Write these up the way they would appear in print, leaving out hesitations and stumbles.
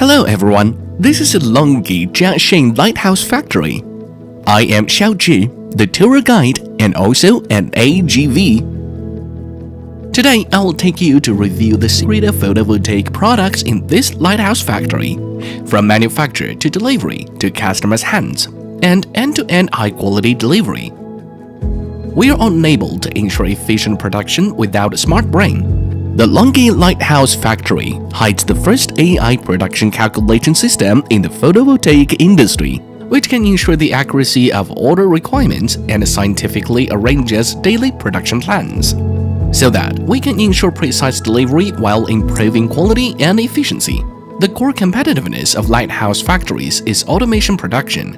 Hello everyone, this is the LONGi Jiaxing Lighthouse Factory. I am Xiaozhi, the tour guide and also an AGV. Today I will take you to review the series of photovoltaic products in this Lighthouse Factory, from manufacture to delivery to customers' hands, and end-to-end high-quality delivery. We are unable to ensure efficient production without a smart brain. The LONGi Lighthouse Factory hides the first AI production calculation system in the photovoltaic industry, which can ensure the accuracy of order requirements and scientifically arranges daily production plans, so that we can ensure precise delivery while improving quality and efficiency. The core competitiveness of lighthouse factories is automation production.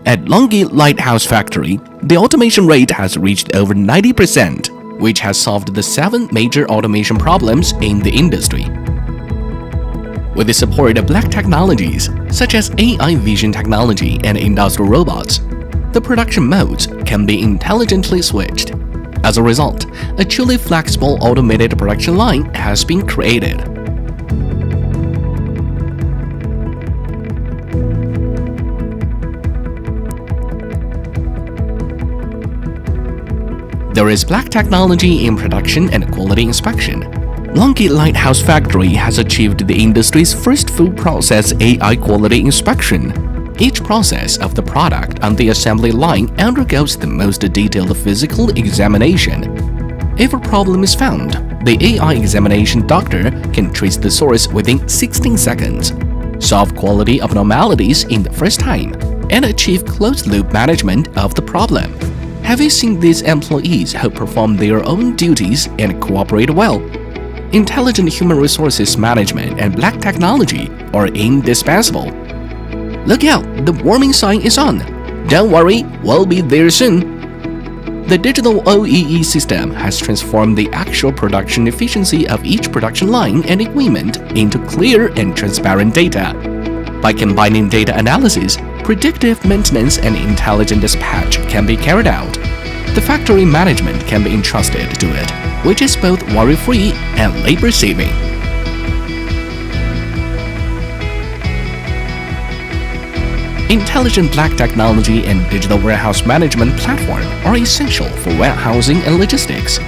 At LONGi Lighthouse Factory, the automation rate has reached over 90%, which has solved the 7 major automation problems in the industry. With the support of black technologies, such as AI vision technology and industrial robots, the production modes can be intelligently switched. As a result, a truly flexible automated production line has been created. There is black technology in production and quality inspection. LONGi Lighthouse Factory has achieved the industry's first full process AI quality inspection. Each process of the product on the assembly line undergoes the most detailed physical examination. If a problem is found, the AI examination doctor can trace the source within 16 seconds, solve quality abnormalities in the first time, and achieve closed-loop management of the problem. Have you seen these employees who perform their own duties and cooperate well? Intelligent human resources management and black technology are indispensable. Look out, the warning sign is on. Don't worry, we'll be there soon. The digital OEE system has transformed the actual production efficiency of each production line and equipment into clear and transparent data. By combining data analysis, predictive maintenance and intelligent dispatch can be carried out. The factory management can be entrusted to it, which is both worry-free and labor-saving. Intelligent black technology and digital warehouse management platform are essential for warehousing and logistics,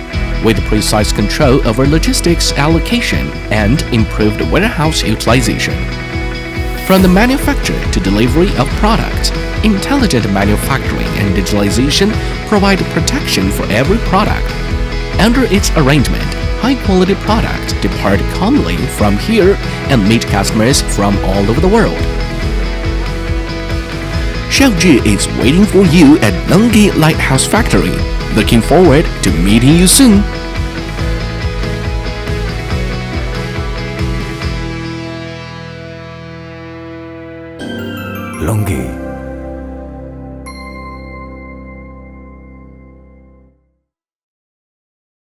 with precise control over logistics allocation and improved warehouse utilization. From the manufacture to delivery of products, intelligent manufacturing and digitalization provide protection for every product. Under its arrangement, high-quality products depart calmly from here and meet customers from all over the world. Xiaozhi is waiting for you at LONGi Lighthouse Factory. Looking forward to meeting you soon. LONGi